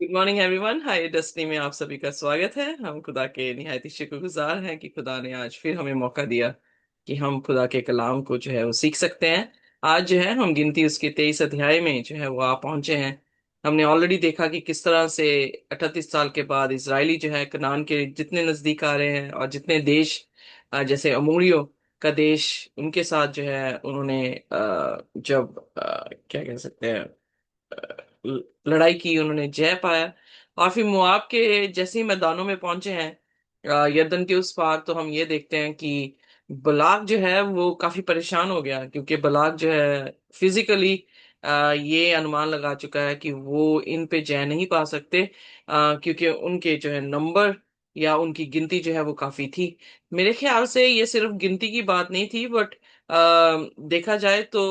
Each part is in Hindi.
Good morning everyone. Hi Dusty में आप सभी का स्वागत है। हम खुदा के निहायत ही शुक्रगुजार हैं कि खुदा ने आज फिर हमें मौका दिया कि हम खुदा के कलाम को जो है वो सीख सकते हैं। आज जो है हम गिनती उसके 23 अध्याय में जो है वो आ पहुंचे हैं। हमने ऑलरेडी देखा कि किस तरह से 38 साल के बाद इजरायली जो है कनान के जितने नजदीक आ रहे हैं और जितने देश जैसे अमोरियों का देश उनके साथ जो है उन्होंने जब क्या कह सकते हैं लड़ाई की, उन्होंने जय पाया। और फिर मुआब के जैसे ही मैदानों में पहुंचे हैं यरदन के उस पार, तो हम ये देखते हैं कि बलाक जो है वो काफी परेशान हो गया, क्योंकि बलाक जो है फिजिकली ये अनुमान लगा चुका है कि वो इन पे जय नहीं पा सकते, क्योंकि उनके जो है नंबर या उनकी गिनती जो है वो काफी थी। मेरे ख्याल से ये सिर्फ गिनती की बात नहीं थी, बट देखा जाए तो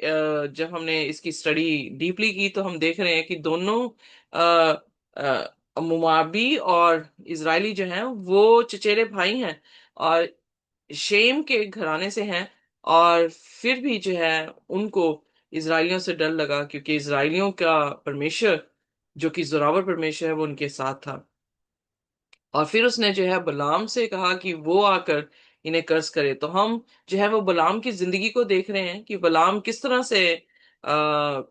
जब हमने इसकी स्टडी डीपली की तो हम देख रहे हैं कि दोनों मुआबी और इजरायली जो हैं वो चचेरे भाई हैं और शेम के घराने से हैं। और फिर भी जो है उनको इजरायलियों से डर लगा, क्योंकि इजरायलियों का परमेश्वर जो कि जोरावर परमेश्वर है वो उनके साथ था। और फिर उसने जो है बलाम से कहा कि वो आकर इन्हें कर्ज करे। तो हम जो है वो बलाम की जिंदगी को देख रहे हैं कि बलाम किस तरह से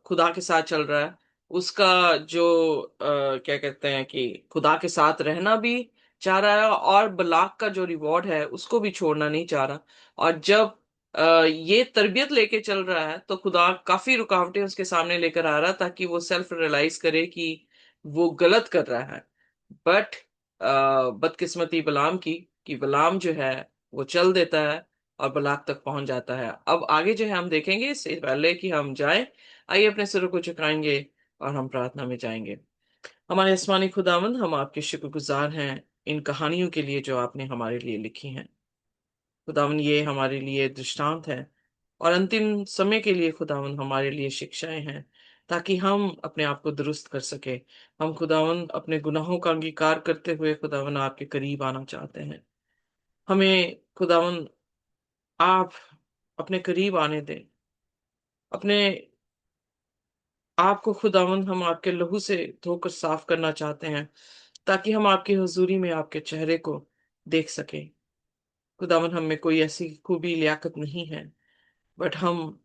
खुदा के साथ चल रहा है। उसका जो क्या कहते हैं कि खुदा के साथ रहना भी चाह रहा है और बलाक का जो रिवॉर्ड है उसको भी छोड़ना नहीं चाह रहा। और जब ये तरबियत लेके चल रहा है तो खुदा काफी रुकावटें उसके सामने लेकर आ रहा है, ताकि वो सेल्फ रियलाइज करे कि वो गलत कर रहा है। बट बदकिस्मती बलाम की कि बलाम जो है वो चल देता है और बलाक तक पहुंच जाता है। अब आगे जो है हम देखेंगे, इससे पहले कि हम जाएं, आइए अपने सिरों को झुकाएंगे और हम प्रार्थना में जाएंगे। हमारे आसमानी खुदावंद, हम आपके शुक्रगुजार हैं इन कहानियों के लिए जो आपने हमारे लिए लिखी हैं। खुदावन, ये हमारे लिए दृष्टांत है और अंतिम समय के लिए खुदावन हमारे लिए शिक्षाएं हैं, ताकि हम अपने आप को दुरुस्त कर सके। हम खुदावन अपने गुनाहों का अंगीकार करते हुए खुदावन आपके करीब आना चाहते हैं। हमें खुदावन आप अपने करीब आने दें। अपने आप को खुदावन हम आपके लहू से धोकर साफ करना चाहते हैं, ताकि हम आपकी हुजूरी में आपके चेहरे को देख सकें। खुदावन, हम में कोई ऐसी खूबी लियाकत नहीं है, बट हम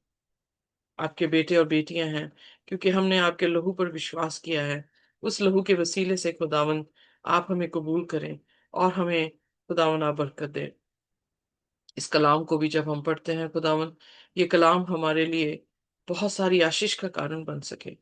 आपके बेटे और बेटियां हैं, क्योंकि हमने आपके लहू पर विश्वास किया है। उस लहू के वसीले से खुदावन आप हमें कबूल करें और हमें खुदावन आप बरकत दे। इस कलाम को भी जब हम पढ़ते हैं खुदावन, ये कलाम हमारे लिए बहुत सारी आशीष का कारण बन सके।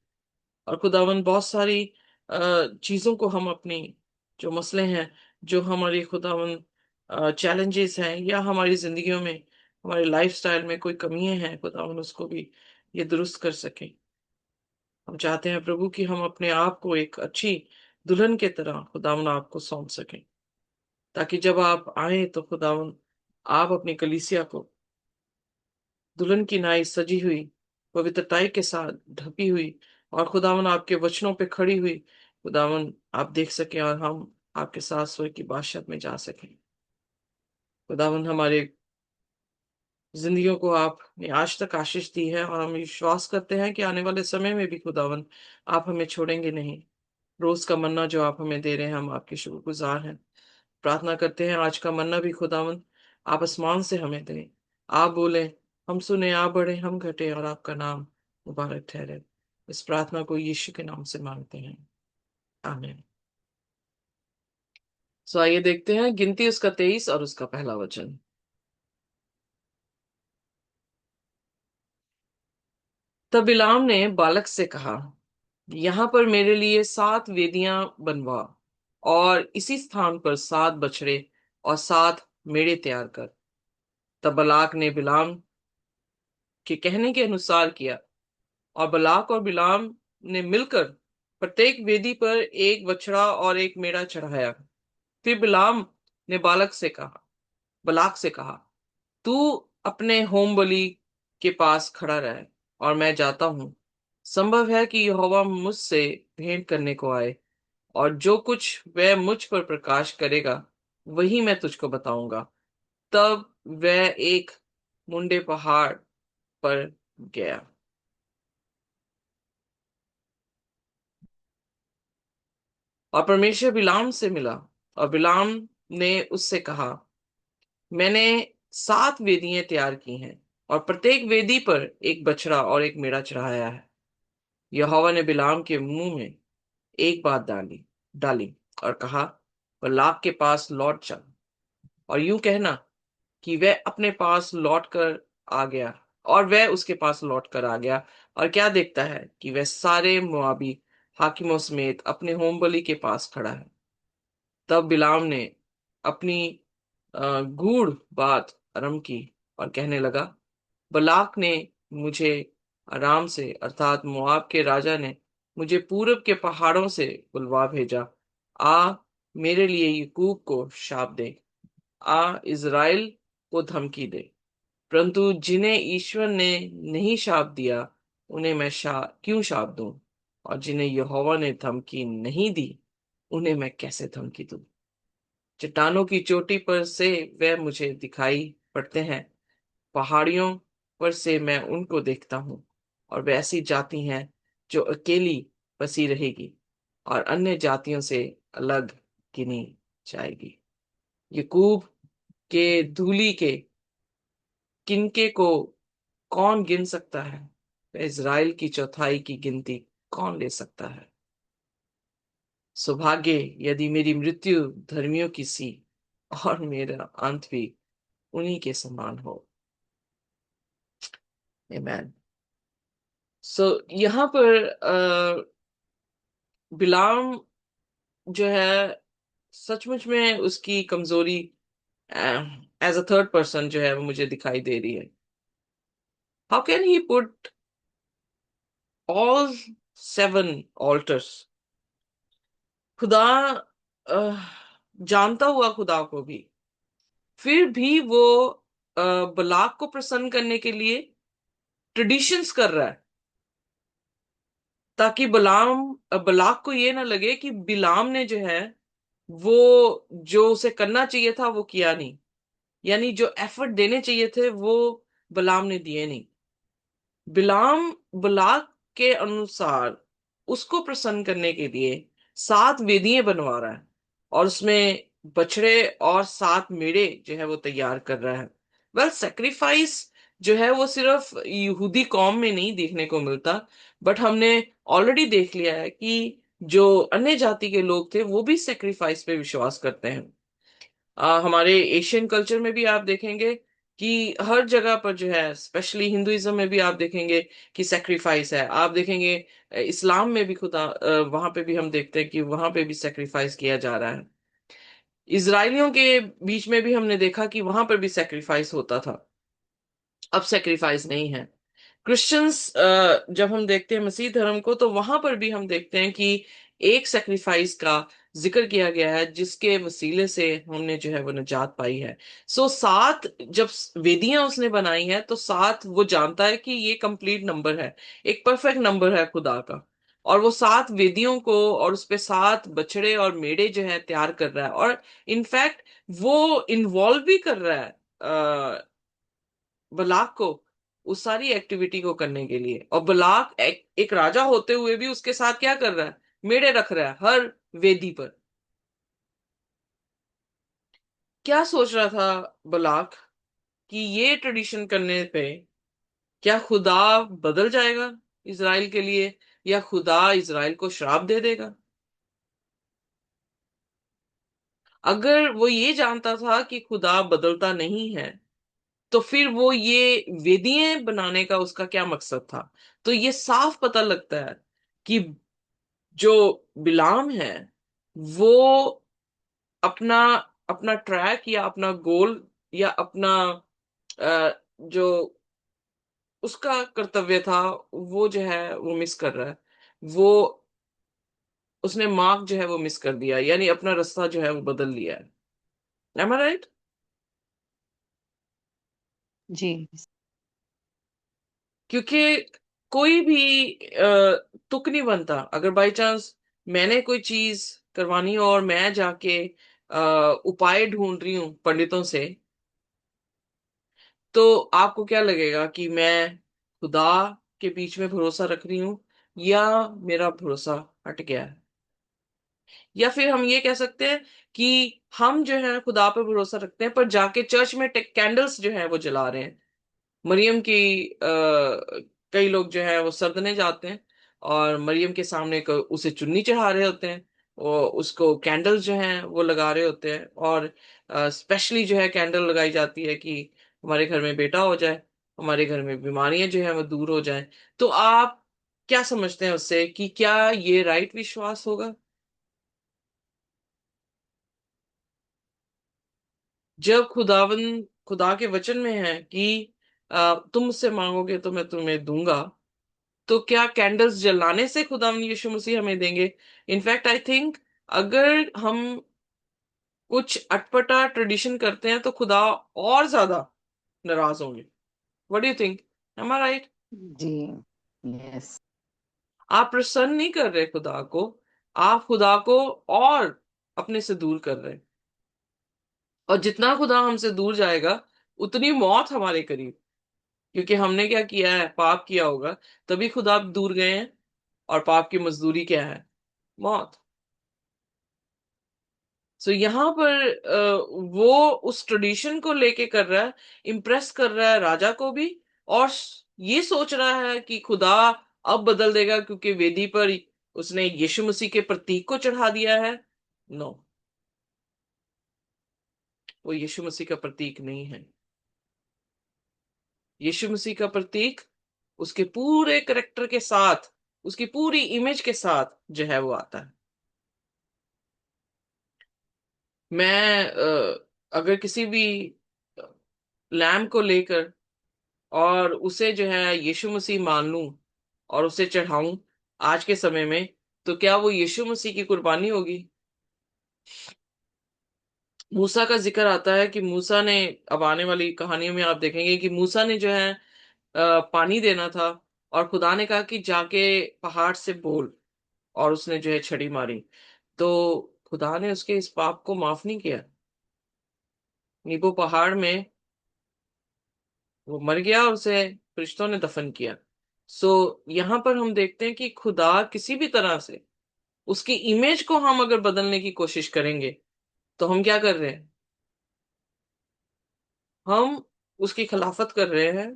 और खुदावन बहुत सारी चीजों को हम अपनी जो मसले हैं, जो हमारी खुदावन चैलेंजेस हैं, या हमारी जिंदगियों में हमारे लाइफस्टाइल में कोई कमियां हैं खुदावन, उसको भी ये दुरुस्त कर सके। हम चाहते हैं प्रभु कि हम अपने आप को एक अच्छी दुल्हन के तरह खुदावन आपको सौंप सकें, ताकि जब आप आए तो खुदावन आप अपनी कलीसिया को दुल्हन की नाई सजी हुई पवित्रताई के साथ ढपी हुई और खुदावन आपके वचनों पे खड़ी हुई खुदावन आप देख सकें, और हम आपके साथ सोए की बादशाहत में जा सकें। खुदावन, हमारे जिंदगियों को आपने आज तक आशीष दी है और हम विश्वास करते हैं कि आने वाले समय में भी खुदावन आप हमें छोड़ेंगे नहीं। रोज का मन्ना जो आप हमें दे रहे हैं, हम आपके शुक्रगुजार हैं। प्रार्थना करते हैं आज का मन्ना भी खुदावन आप आसमान से हमें दें। आप बोले, हम सुने, आप बढ़े, हम घटे, और आपका नाम मुबारक ठहरे। इस प्रार्थना को यीशु के नाम से मांगते हैं, आमीन। सो आइए देखते हैं गिनती उसका 23 और उसका पहला वचन। तब बिलाम ने बालक से कहा, यहाँ पर मेरे लिए 7 वेदियां बनवा और इसी स्थान पर 7 बछड़े और 7 मेढ़े तैयार कर। तब बलाक ने बिलाम के कहने के अनुसार किया, और बलाक और बिलाम ने मिलकर प्रत्येक वेदी पर एक बछड़ा और एक मेढ़ा चढ़ाया। फिर बिलाम ने बलाक से कहा, तू अपने होम बलि के पास खड़ा रहे और मैं जाता हूँ। संभव है कि यहोवा मुझसे भेंट करने को आए, और जो कुछ वह मुझ पर प्रकाश करेगा वही मैं तुझको बताऊंगा। तब वह एक मुंडे पहाड़ पर गया। और परमेश्वर बिलाम से मिला, और बिलाम ने उससे कहा, मैंने 7 वेदियां तैयार की हैं, और प्रत्येक वेदी पर एक बछड़ा और एक मेढ़ा चढ़ाया है। यहोवा ने बिलाम के मुंह में एक बात डाली डाली और कहा, बलाक के पास लौट चल, और यूं कहना कि वह अपने पास लौट कर आ गया। और वह उसके पास लौट कर आ गया, और क्या देखता है कि वह सारे मोआबी हाकिमों समेत अपने होमबलि के पास खड़ा है। तब बिलाम ने अपनी गूढ़ बात आरंभ की और कहने लगा, बलाक ने मुझे आराम से अर्थात मोआब के राजा ने मुझे पूरब के पहाड़ों से बुलवा भेजा। आ मेरे लिए याकूब को शाप दे, आ इज़राइल को धमकी दे। परंतु जिन्हें ईश्वर ने नहीं शाप दिया, उन्हें मैं क्यों शाप दूं? और जिन्हें यहोवा ने धमकी नहीं दी, उन्हें मैं कैसे धमकी दूं? चट्टानों की चोटी पर से वे मुझे दिखाई पड़ते हैं, पहाड़ियों पर से मैं उनको देखता हूँ। और वे ऐसी जाति हैं जो अकेली बसी रहेगी और अन्य जातियों से अलग गिनी जाएगी। याकूब के धूली के किनके को कौन गिन सकता है? इज़राइल की चौथाई की गिनती कौन ले सकता है? सौभाग्य यदि मेरी मृत्यु धर्मियों की सी, और मेरा अंत भी उन्हीं के समान हो। आमेन। सो यहाँ पर बिलाम जो है, सचमुच में उसकी कमजोरी एज अ थर्ड पर्सन जो है वो मुझे दिखाई दे रही है। How can he put all 7 alters? खुदा अह, जानता हुआ खुदा को भी, फिर भी वो बलाक को प्रसन्न करने के लिए ट्रेडिशंस कर रहा है, ताकि बलाक को ये ना लगे कि बिलाम ने जो है वो जो उसे करना चाहिए था वो किया नहीं, यानी जो एफर्ट देने चाहिए थे वो बिलाम ने दिए नहीं। बिलाम बलाक के अनुसार उसको प्रसन्न करने के लिए 7 वेदियां बनवा रहा है, और उसमें बछड़े और 7 मेढ़े जो है वो तैयार कर रहा है। वेल, सेक्रीफाइस जो है वो सिर्फ यहूदी कौम में नहीं देखने को मिलता, बट हमने ऑलरेडी देख लिया है कि जो अन्य जाति के लोग थे वो भी सेक्रीफाइस पे विश्वास करते हैं। हमारे एशियन कल्चर में भी आप देखेंगे कि हर जगह पर जो है, स्पेशली हिंदुइज्म में भी आप देखेंगे कि सेक्रीफाइस है। आप देखेंगे इस्लाम में भी खुदा वहां पे भी हम देखते हैं कि वहां पे भी सेक्रीफाइस किया जा रहा है। इजरायलियों के बीच में भी हमने देखा कि वहां पर भी सेक्रीफाइस होता था। अब सेक्रीफाइस नहीं है। क्रिश्चियंस जब हम देखते हैं मसीह धर्म को, तो वहां पर भी हम देखते हैं कि एक सेक्रीफाइस का जिक्र किया गया है जिसके वसीले से हमने जो है वो निजात पाई है। सो 7 जब वेदियां उसने बनाई है, तो 7 वो जानता है कि ये कंप्लीट नंबर है, एक परफेक्ट नंबर है खुदा का। और वो 7 वेदियों को और उस पे 7 बछड़े और मेढ़े जो है तैयार कर रहा है, और इनफैक्ट वो इन्वॉल्व भी कर रहा है बलाक को उस सारी एक्टिविटी को करने के लिए। और बलाक एक राजा होते हुए भी उसके साथ क्या कर रहा है? मेढ़े रख रहा है हर वेदी पर। क्या सोच रहा था बलाक कि ये ट्रेडिशन करने पे क्या खुदा बदल जाएगा इज़राइल के लिए, या खुदा इज़राइल को श्राप दे देगा? अगर वो ये जानता था कि खुदा बदलता नहीं है, तो फिर वो ये वेदियां बनाने का उसका क्या मकसद था? तो ये साफ पता लगता है कि जो बिलाम है वो अपना अपना ट्रैक या अपना गोल या अपना जो उसका कर्तव्य था वो जो है वो मिस कर रहा है। वो उसने मार्क जो है वो मिस कर दिया, यानी अपना रास्ता जो है वो बदल लिया है। M I right? जी। क्योंकि कोई भी तुक नहीं बनता। अगर बाई चांस मैंने कोई चीज करवानी हो और मैं जाके उपाय ढूंढ रही हूँ पंडितों से, तो आपको क्या लगेगा कि मैं खुदा के बीच में भरोसा रख रही हूँ या मेरा भरोसा हट गया है? या फिर हम ये कह सकते हैं कि हम जो है खुदा पे भरोसा रखते हैं, पर जाके चर्च में कैंडल्स जो है वो जला रहे हैं। मरियम की कई लोग जो है वो सरदने जाते हैं और मरियम के सामने उसे चुन्नी चढ़ा रहे होते हैं, और उसको कैंडल्स जो हैं वो लगा रहे होते हैं, और स्पेशली जो है कैंडल लगाई जाती है कि हमारे घर में बेटा हो जाए, हमारे घर में बीमारियां जो है वो दूर हो जाएं। तो आप क्या समझते हैं उससे, कि क्या ये राइट विश्वास होगा? जब खुदा के वचन में है कि तुम मुझसे मांगोगे तो मैं तुम्हें दूंगा, तो क्या कैंडल्स जलाने से खुदावन यीशु मसीह हमें देंगे? इनफैक्ट आई थिंक अगर हम कुछ अटपटा ट्रेडिशन करते हैं तो खुदा और ज्यादा नाराज होंगे। What do you think? Am I right? जी। यस। आप प्रसन्न नहीं कर रहे खुदा को, आप खुदा को और अपने से दूर कर रहे हैं। और जितना खुदा हमसे दूर जाएगा, उतनी मौत हमारे करीब, क्योंकि हमने क्या किया है, पाप किया होगा, तभी खुदा दूर गए हैं। और पाप की मजदूरी क्या है? मौत। सो यहाँ पर वो उस ट्रेडिशन को लेके कर रहा है, इम्प्रेस कर रहा है राजा को भी, और ये सोच रहा है कि खुदा अब बदल देगा क्योंकि वेदी पर उसने यीशु मसीह के प्रतीक को चढ़ा दिया है। नो, वो यीशु मसीह का प्रतीक नहीं है। यीशु मसीह का प्रतीक उसके पूरे करेक्टर के साथ, उसकी पूरी इमेज के साथ जो है वो आता है। मैं अगर किसी भी लैम्प को लेकर और उसे जो है यीशु मसीह मान लूं और उसे चढ़ाऊं आज के समय में, तो क्या वो यीशु मसीह की कुर्बानी होगी? मूसा का जिक्र आता है कि मूसा ने, अब आने वाली कहानियों में आप देखेंगे कि मूसा ने जो है पानी देना था, और खुदा ने कहा कि जाके पहाड़ से बोल, और उसने जो है छड़ी मारी, तो खुदा ने उसके इस पाप को माफ नहीं किया। नीबो पहाड़ में वो मर गया और उसे फरिश्तों ने दफन किया। सो यहाँ पर हम देखते हैं कि खुदा किसी भी तरह से, उसकी इमेज को हम अगर बदलने की कोशिश करेंगे, तो हम क्या कर रहे हैं? हम उसकी खिलाफत कर रहे हैं,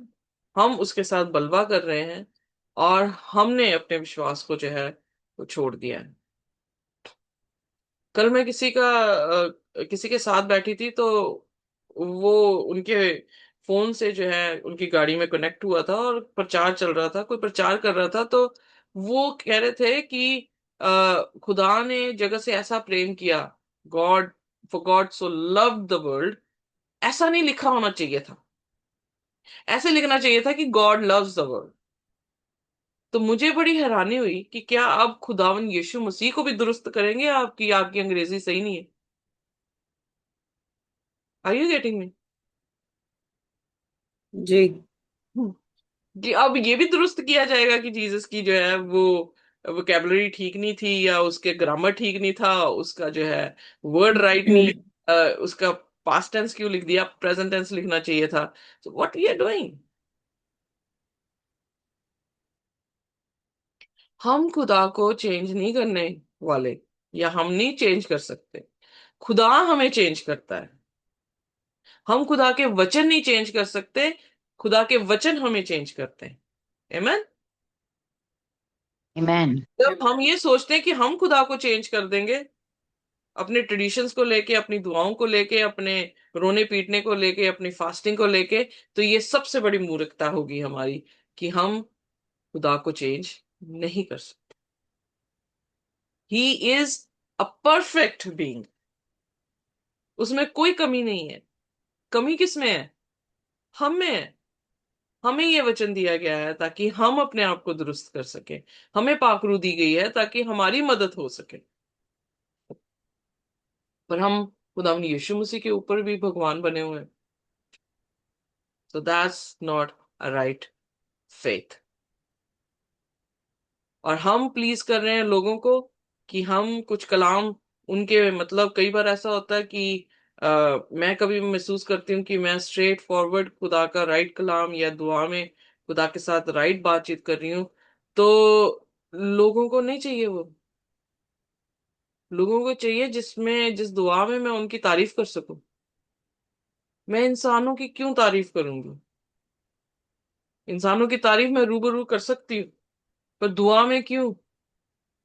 हम उसके साथ बलवा कर रहे हैं, और हमने अपने विश्वास को जो है वो छोड़ दिया है। कल मैं किसी के साथ बैठी थी, तो वो उनके फोन से जो है उनकी गाड़ी में कनेक्ट हुआ था और प्रचार चल रहा था, कोई प्रचार कर रहा था, तो वो कह रहे थे कि खुदा ने जगत से ऐसा प्रेम किया, God, for God so love the world. ऐसा नहीं लिखा होना चाहिए था, ऐसे लिखना चाहिए था कि गॉड लव्स द वर्ल्ड। तो मुझे बड़ी हैरानी हुई कि क्या आप खुदावन यीशु मसीह को भी दुरुस्त करेंगे? आपकी आपकी अंग्रेजी सही नहीं है। Are you getting me? जी। कि अब ये भी दुरुस्त किया जाएगा कि जीसस की जो है वो वोकेबलरी ठीक नहीं थी, या उसके ग्रामर ठीक नहीं था, उसका जो है वर्ड राइट नहीं, उसका पास्ट टेंस क्यों लिख दिया, प्रेजेंट टेंस लिखना चाहिए था। So what we are doing? हम खुदा को चेंज नहीं करने वाले, या हम नहीं चेंज कर सकते, खुदा हमें चेंज करता है। हम खुदा के वचन नहीं चेंज कर सकते, खुदा के वचन हमें चेंज करते हैं। Amen? आमेन। जब हम ये सोचते हैं कि हम खुदा को चेंज कर देंगे, अपने ट्रेडिशंस को लेके, अपनी दुआओं को लेके, अपने रोने पीटने को लेके, अपनी फास्टिंग को लेके, तो ये सबसे बड़ी मूर्खता होगी हमारी, कि हम खुदा को चेंज नहीं कर सकते। He is a perfect being, उसमें कोई कमी नहीं है। कमी किस में है? हम में है। हमें ये वचन दिया गया है ताकि हम अपने आप को दुरुस्त कर सके, हमें पाखरू दी गई है ताकि हमारी मदद हो सके। पर हम खुदा यीशु मसीह के ऊपर भी भगवान बने हुए हैं। So that's not a right faith. और हम प्लीज कर रहे हैं लोगों को, कि हम कुछ कलाम उनके, मतलब कई बार ऐसा होता है कि मैं कभी महसूस करती हूँ कि मैं स्ट्रेट फॉरवर्ड खुदा का राइट कलाम या दुआ में खुदा के साथ राइट बातचीत कर रही हूँ, तो लोगों को नहीं चाहिए वो। लोगों को चाहिए जिस दुआ में मैं उनकी तारीफ कर सकूं। मैं इंसानों की क्यों तारीफ करूंगी? इंसानों की तारीफ मैं रूबरू कर सकती हूँ, पर दुआ में क्यों?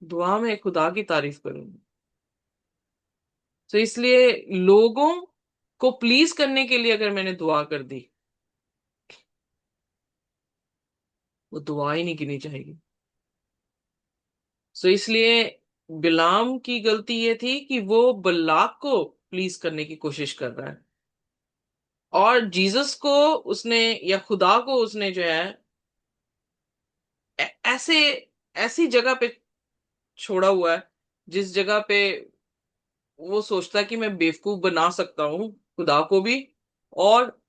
दुआ में खुदा की तारीफ करूंगी। तो इसलिए लोगों को प्लीज करने के लिए अगर मैंने दुआ कर दी, वो दुआ ही नहीं गिनी जाएगी। सो इसलिए बिलाम की गलती ये थी कि वो बल्लाक को प्लीज करने की कोशिश कर रहा है, और जीसस को उसने, या खुदा को उसने जो है ऐसे ऐसी जगह पे छोड़ा हुआ है जिस जगह पे वो सोचता है कि मैं बेवकूफ बना सकता हूँ खुदा को भी और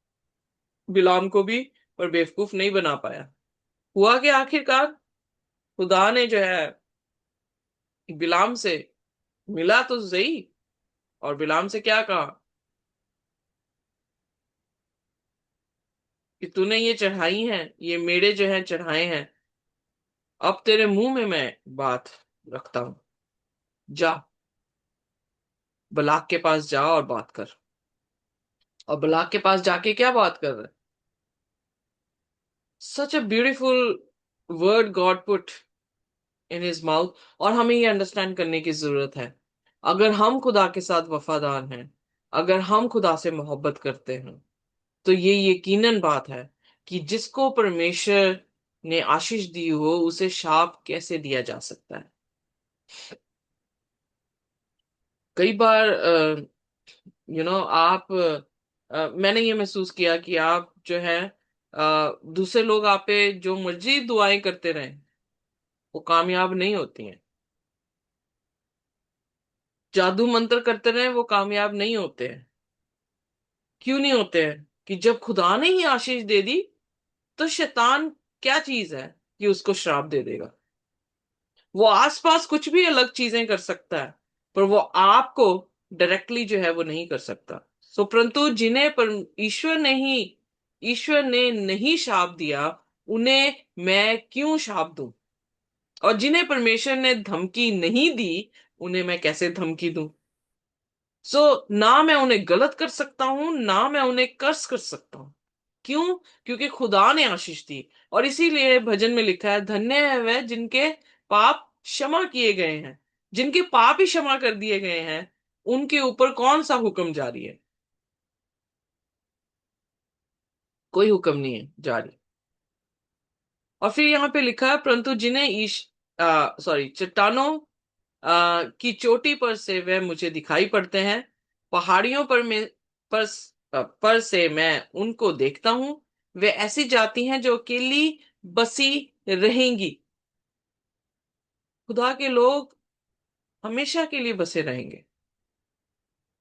बिलाम को भी, पर बेवकूफ नहीं बना पाया। हुआ कि आखिरकार खुदा ने जो है बिलाम से मिला तो सही, और बिलाम से क्या कहा कि तूने ये चढ़ाई हैं, ये मेरे जो है चढ़ाए हैं, अब तेरे मुंह में मैं बात रखता हूं। जा, बलाक के पास जा और बात कर। और बलाक के पास जाके क्या बात कर रहा है? Such a beautiful word God put in his mouth. और हमें ये अंडरस्टैंड करने की जरूरत है, अगर हम खुदा के साथ वफादार हैं, अगर हम खुदा से मोहब्बत करते हैं, तो ये यकीनन बात है कि जिसको परमेश्वर ने आशीष दी हो उसे शाप कैसे दिया जा सकता है। कई बार आप मैंने ये महसूस किया कि आप जो है दूसरे लोग आप पे जो मर्जी दुआएं करते रहें, वो कामयाब नहीं होती हैं। जादू मंत्र करते रहें, वो कामयाब नहीं होते हैं। क्यों नहीं होते हैं? कि जब खुदा ने ही आशीष दे दी, तो शैतान क्या चीज है कि उसको श्राप दे देगा? वो आसपास कुछ भी अलग चीजें कर सकता है, पर वो आपको डायरेक्टली जो है वो नहीं कर सकता। सो परंतु जिन्हें पर ईश्वर ने नहीं शाप दिया, उन्हें मैं क्यों शाप दूं? और जिन्हें परमेश्वर ने धमकी नहीं दी, उन्हें मैं कैसे धमकी दूं? सो ना मैं उन्हें गलत कर सकता हूं, ना मैं उन्हें कर्स कर सकता हूं। क्यों? क्योंकि खुदा ने आशीष दी। और इसीलिए भजन में लिखा है, धन्य है वह जिनके पाप क्षमा किए गए हैं। जिनके पाप ही क्षमा कर दिए गए हैं, उनके ऊपर कौन सा हुक्म जारी है? कोई हुक्म नहीं है जारी। और फिर यहाँ पे लिखा है, परंतु जिन्हें चट्टानों की चोटी पर से वह मुझे दिखाई पड़ते हैं, पहाड़ियों पर पर से मैं उनको देखता हूं। वे ऐसी जाति हैं जो अकेली बसी रहेंगी। खुदा के लोग हमेशा के लिए बसे रहेंगे,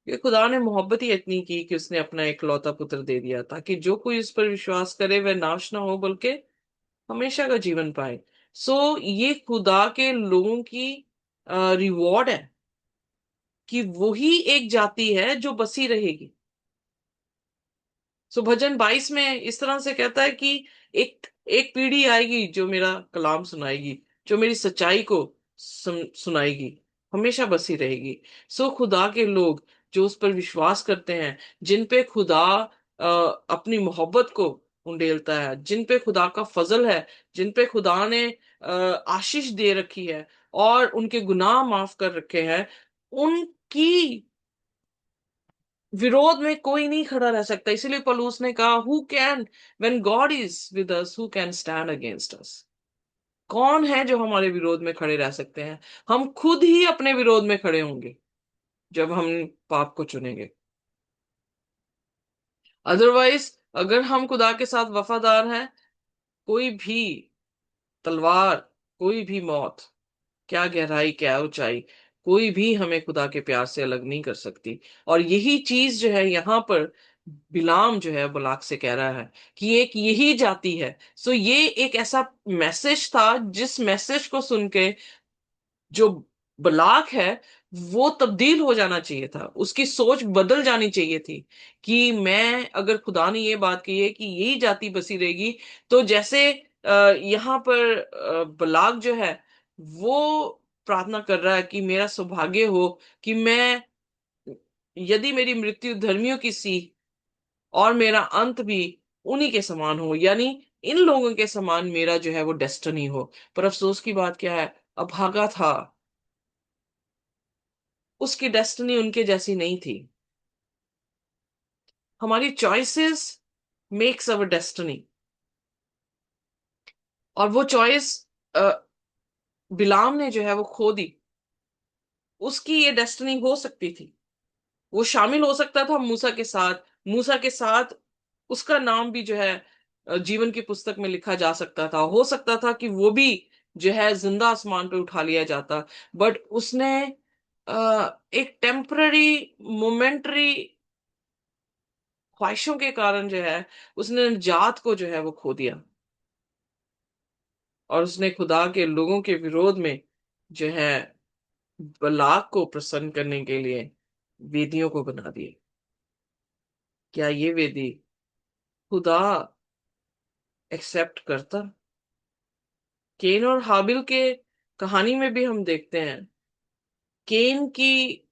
क्योंकि खुदा ने मोहब्बत ही इतनी की कि उसने अपना इकलौता पुत्र दे दिया, ताकि जो कोई उस पर विश्वास करे वह नाश ना हो बल्कि हमेशा का जीवन पाए। सो ये खुदा के लोगों की रिवॉर्ड है कि वही एक जाति है जो बसी रहेगी। सो भजन 22 में इस तरह से कहता है कि एक एक पीढ़ी आएगी जो मेरा कलाम सुनाएगी, जो मेरी सच्चाई को सुनाएगी, हमेशा बसी रहेगी। सो खुदा के लोग जो उस पर विश्वास करते हैं, जिन पे खुदा अपनी मोहब्बत को उंडेलता है, जिन पे खुदा का फजल है, जिन पे खुदा ने आशीष दे रखी है और उनके गुनाह माफ कर रखे हैं, उनकी विरोध में कोई नहीं खड़ा रह सकता। इसीलिए पौलुस ने कहा, who can, when God is with us, who can stand against us? कौन है जो हमारे विरोध में खड़े रह सकते हैं? हम खुद ही अपने विरोध में खड़े होंगे जब हम पाप को चुनेंगे। अदरवाइज अगर हम खुदा के साथ वफादार हैं, कोई भी तलवार, कोई भी मौत, क्या गहराई क्या ऊंचाई, कोई भी हमें खुदा के प्यार से अलग नहीं कर सकती। और यही चीज जो है यहाँ पर बिलाम जो है बलाक से कह रहा है कि एक यही जाति है। सो ये एक ऐसा मैसेज था जिस मैसेज को सुन के जो बलाक है वो तब्दील हो जाना चाहिए था, उसकी सोच बदल जानी चाहिए थी कि मैं, अगर खुदा ने ये बात कही है कि यही जाति बसी रहेगी, तो जैसे यहाँ पर बलाक जो है वो प्रार्थना कर रहा है कि मेरा सौभाग्य हो कि मैं, यदि मेरी मृत्यु धर्मियों की सी और मेरा अंत भी उन्हीं के समान हो, यानी इन लोगों के समान मेरा जो है वो डेस्टिनी हो। पर अफसोस की बात क्या है, अभागा था, उसकी डेस्टिनी उनके जैसी नहीं थी। हमारी चॉइसेस मेक्स अवर डेस्टिनी, और वो चॉइस बिलाम ने जो है वो खो दी। उसकी ये डेस्टिनी हो सकती थी, वो शामिल हो सकता था मूसा के साथ, मूसा के साथ उसका नाम भी जो है जीवन की पुस्तक में लिखा जा सकता था, हो सकता था कि वो भी जो है जिंदा आसमान पे उठा लिया जाता। बट उसने एक टेम्पररी मोमेंटरी ख्वाहिशों के कारण जो है उसने जात को जो है वो खो दिया, और उसने खुदा के लोगों के विरोध में जो है बलाक को प्रसन्न करने के लिए वेदियों को बना दिए। क्या ये वेदी खुदा एक्सेप्ट करता? केन और हाबिल के कहानी में भी हम देखते हैं, केन की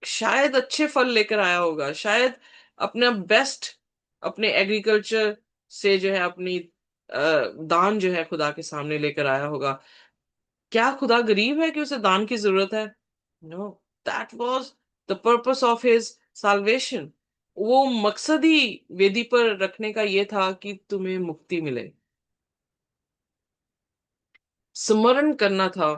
शायद अच्छे फल लेकर आया होगा, शायद अपना बेस्ट, अपने एग्रीकल्चर से जो है अपनी दान जो है खुदा के सामने लेकर आया होगा। क्या खुदा गरीब है कि उसे दान की जरूरत है? No, that was the purpose of his salvation. वो मकसद ही वेदी पर रखने का ये था कि तुम्हें मुक्ति मिले, स्मरण करना था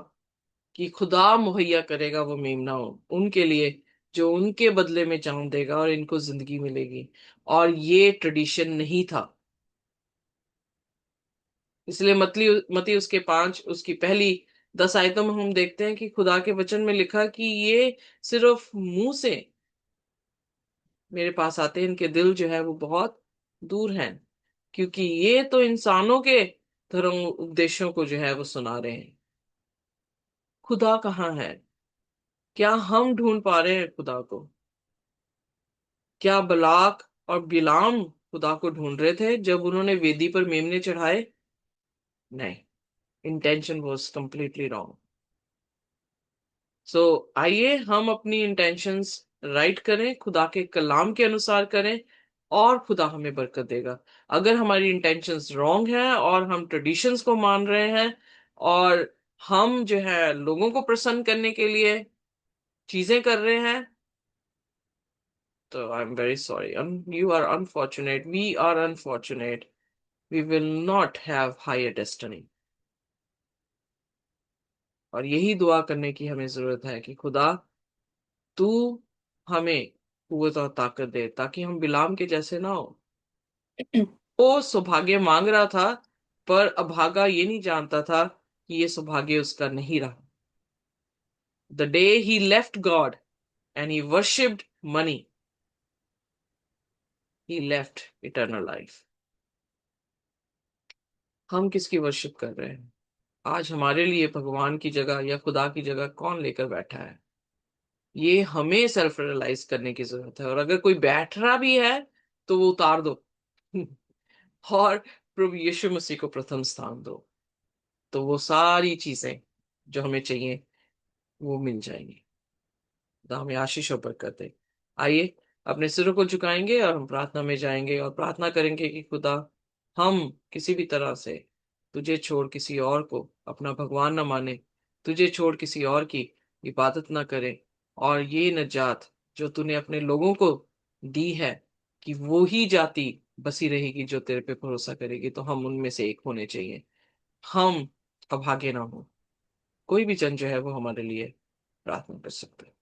कि खुदा मुहैया करेगा वो मेमना उनके लिए, जो उनके बदले में जान देगा और इनको जिंदगी मिलेगी। और ये ट्रेडिशन नहीं था। इसलिए मती उसके 5 उसकी पहली 10 आयतों में हम देखते हैं कि खुदा के वचन में लिखा कि ये सिर्फ मुंह से मेरे पास आते हैं, इनके दिल जो है वो बहुत दूर हैं, क्योंकि ये तो इंसानों के धर्म उपदेशों को जो है वो सुना रहे हैं। खुदा कहाँ है? क्या हम ढूंढ पा रहे हैं खुदा को? क्या बलाक और बिलाम खुदा को ढूंढ रहे थे जब उन्होंने वेदी पर मेमने चढ़ाए? नहीं, इंटेंशन वॉज कंप्लीटली रॉन्ग। सो आइए हम अपनी इंटेंशंस राइट करें, खुदा के कलाम के अनुसार करें, और खुदा हमें बरकत देगा। अगर हमारी इंटेंशंस रॉन्ग हैं और हम ट्रेडिशंस को मान रहे हैं, और हम जो है लोगों को प्रसन्न करने के लिए चीजें कर रहे हैं, तो I am very sorry, you are unfortunate, we are unfortunate, we will not have higher destiny. और यही दुआ करने की हमें जरूरत है कि खुदा तू हमें कुव्वत और ताकत दे, ताकि हम बिलाम के जैसे ना हो। वो सौभाग्य मांग रहा था, पर अभागा ये नहीं जानता था कि ये सौभाग्य उसका नहीं रहा। The day he left God and he worshipped money, he left eternal life. हम किसकी वर्शिप कर रहे हैं? आज हमारे लिए भगवान की जगह या खुदा की जगह कौन लेकर बैठा है? ये हमें सेल्फ रियलाइज करने की जरूरत है, और अगर कोई बैठ रहा भी है तो वो उतार दो और प्रभु यीशु मसीह को प्रथम स्थान दो, तो वो सारी चीजें जो हमें चाहिए वो मिल जाएंगी। खुदा हमें आशीष और बरकत दे। आइए अपने सिरों को झुकाएंगे और हम प्रार्थना में जाएंगे और प्रार्थना करेंगे कि खुदा, हम किसी भी तरह से तुझे छोड़ किसी और को अपना भगवान न माने, तुझे छोड़ किसी और की इबादत ना करें, और ये नजात जो तूने अपने लोगों को दी है कि वो ही जाति बसी रहेगी जो तेरे पे भरोसा करेगी, तो हम उनमें से एक होने चाहिए। हम अभागे ना हो। कोई भी जन जो है वो हमारे लिए प्रार्थना कर सकते हैं।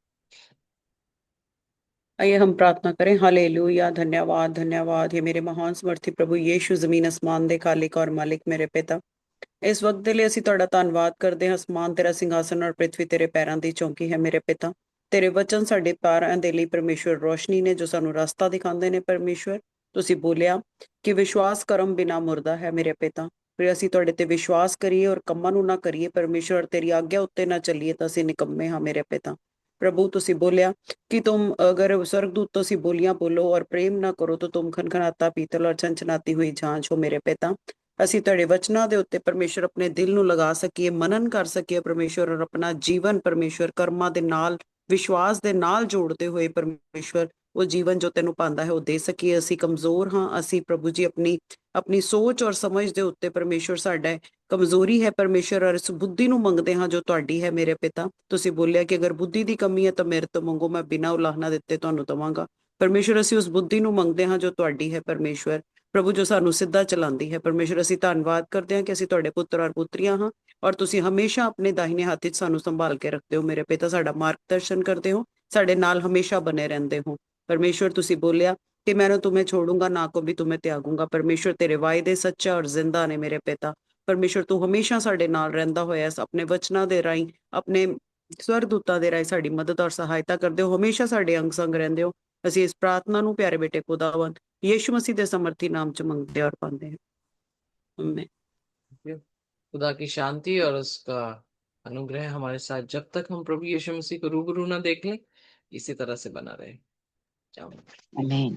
आइए हम प्रार्थना करें। हालेलुया। धन्यवाद धन्यवाद, ये मेरे महान समर्थी प्रभु यीशु, ਜ਼ਮੀਨ ਅਸਮਾਨ ਦੇ ਖਾਲਿਕ ਔਰ ਮਾਲਿਕ ਮੇਰੇ ਪਿਤਾ। ਇਸ ਵਕਤ ਦੇ ਲਈ ਅਸੀਂ ਤੁਹਾਡਾ ਧੰਨਵਾਦ ਕਰਦੇ ਹਾਂ। ਅਸਮਾਨ ਤੇਰਾ ਸਿੰਘਾਸਨ ਔਰ ਪ੍ਰਿਥਵੀ ਤੇਰੇ ਪੈਰਾਂ ਦੀ ਚੌਂਕੀ ਹੈ ਮੇਰੇ ਪਿਤਾ। ਤੇਰੇ ਵਚਨ ਸਾਡੇ ਪੈਰਾਂ ਦੇ ਲਈ ਪਰਮੇਸ਼ਵਰ ਰੋਸ਼ਨੀ ਨੇ, ਜੋ ਸਾਨੂੰ ਰਸਤਾ ਦਿਖਾਉਂਦੇ ਨੇ ਪਰਮੇਸ਼ਵਰ। ਤੁਸੀਂ ਬੋਲਿਆ ਕਿ ਵਿਸ਼ਵਾਸ ਕਰਮ ਬਿਨਾ ਮੁਰਦਾ ਹੈ ਮੇਰੇ ਪਿਤਾ। ਫਿਰ ਅਸੀਂ ਤੁਹਾਡੇ ਤੇ ਵਿਸ਼ਵਾਸ ਕਰੀਏ ਔਰ ਕੰਮਾਂ ਨੂੰ ਨਾ ਕਰੀਏ ਪਰਮੇਸ਼ਵਰ, ਤੇਰੀ ਆਗਿਆ ਉੱਤੇ ਨਾ ਚੱਲੀਏ ਤਾਂ ਅਸੀਂ ਨਿਕੰਮੇ ਹਾਂ ਮੇਰੇ ਪਿਤਾ। प्रभु तुसी बोलिया कि तुम अगर स्वर्गदूत तो सी बोलियां बोलो और प्रेम ना करो तो तुम खनखनाता पीतल और छनछनाती हुई झांझ हो मेरे पिता। ਅਸੀਂ ਤੁਹਾਡੇ ਵਚਨਾਂ ਦੇ ਉੱਤੇ ਪਰਮੇਸ਼ਰ ਆਪਣੇ ਦਿਲ ਨੂੰ ਲਗਾ ਸਕੀਏ, ਮਨਨ ਕਰ ਸਕੀਏ ਪਰਮੇਸ਼ਰ, ਔਰ ਆਪਣਾ ਜੀਵਨ ਪਰਮੇਸ਼ਰ ਕਰਮਾਂ ਦੇ ਨਾਲ, ਵਿਸ਼ਵਾਸ ਦੇ ਨਾਲ ਜੋੜਦੇ ਹੋਏ ਪਰਮੇਸ਼ਰ ਉਹ ਜੀਵਨ ਜੋ ਤੈਨੂੰ ਪਾਉਂਦਾ ਹੈ ਉਹ ਦੇ ਸਕੀਏ। ਅਸੀਂ ਕਮਜ਼ੋਰ ਹਾਂ, ਅਸੀਂ ਪ੍ਰਭੂ ਜੀ ਆਪਣੀ ਸੋਚ ਔਰ ਸਮਝ ਦੇ ਉੱਤੇ ਪਰਮੇਸ਼ਰ ਸਾਡਾ ਕਮਜ਼ੋਰੀ ਹੈ ਪਰਮੇਸ਼ਰ, ਔਰ ਇਸ ਬੁੱਧੀ ਨੂੰ ਮੰਗਦੇ ਹਾਂ ਜੋ ਤੁਹਾਡੀ ਹੈ ਮੇਰੇ ਪਿਤਾ। ਤੁਸੀਂ ਬੋਲਿਆ ਕਿ ਅਗਰ ਬੁੱਧੀ ਦੀ ਕਮੀ ਹੈ ਤਾਂ ਮੇਰੇ ਤੋਂ ਮੰਗੋ, ਮੈਂ ਬਿਨਾਂ ਉਲਾਹਨਾ ਦਿੱਤੇ ਤੁਹਾਨੂੰ ਦਵਾਂਗਾ। ਪਰਮੇਸ਼ਰ ਅਸੀਂ ਉਸ ਬੁੱਧੀ ਨੂੰ ਮੰਗਦੇ ਹਾਂ ਜੋ ਤੁਹਾਡੀ ਹੈ ਪਰਮੇਸ਼ਰ, ਪ੍ਰਭੂ ਜੋ ਸਾਨੂੰ ਸਿੱਧਾ ਚਲਾਉਂਦੀ ਹੈ ਪਰਮੇਸ਼ਰ। ਅਸੀਂ ਧੰਨਵਾਦ ਕਰਦੇ ਹਾਂ ਕਿ ਅਸੀਂ ਤੁਹਾਡੇ ਪੁੱਤਰ ਔਰ ਪੁੱਤਰੀਆਂ ਹਾਂ, ਔਰ ਤੁਸੀਂ ਹਮੇਸ਼ਾ ਆਪਣੇ ਦਾਹਿਨੇ ਹੱਥ ਵਿੱਚ ਸਾਨੂੰ ਸੰਭਾਲ ਕੇ ਰੱਖਦੇ ਹੋ ਮੇਰੇ ਪਿਤਾ, ਸਾਡਾ ਮਾਰਗਦਰਸ਼ਨ ਕਰਦੇ ਹੋ, ਸਾਡੇ ਨਾਲ ਹਮੇਸ਼ਾ ਬਨੇ ਰਹਿੰਦੇ ਹੋ ਪਰਮੇਸ਼ਰ। ਤੁਸੀਂ ਬੋਲਿਆ ਕਿ ਮੈਂ तुम्हें छोड़ूंगा ना कभी तुम्हें त्यागूंगा। ਪਰਮੇਸ਼ਰ ਤੇਰੇ ਵਾਅਦੇ ਸੱਚਾ ਔਰ ਜ਼ਿੰਦਾ ਨੇ ਮੇਰੇ ਪਿਤਾ। ਪਰਮੇਸ਼ਰ ਤੂੰ ਹਮੇਸ਼ਾ ਸਾਡੇ ਨਾਲ ਰਹਿੰਦਾ ਹੋਇਆ ਆਪਣੇ ਵਚਨਾਂ ਦੇ ਰਾਹੀਂ, ਆਪਣੇ ਸਵਰਦੂਤਾਂ ਦੇ ਰਾਹੀਂ ਸਾਡੀ ਮਦਦ ਔਰ ਸਹਾਇਤਾ ਕਰਦੇ ਹੋ, ਹਮੇਸ਼ਾ ਸਾਡੇ ਅੰਗ ਸੰਗ ਰਹਿੰਦੇ ਹੋ। ਅਸੀਂ ਇਸ ਪ੍ਰਾਰਥਨਾ ਨੂੰ ਪਿਆਰੇ ਬੇਟੇ ਖੁਦਾਵੰਦ यीशु मसीह के समर्थी नाम च मंगते और पाते हैं, आमीन। खुदा की शांति और उसका अनुग्रह हमारे साथ जब तक हम प्रभु यीशु मसीह को रूबरू ना देख लें, इसी तरह से बना रहे। आमीन।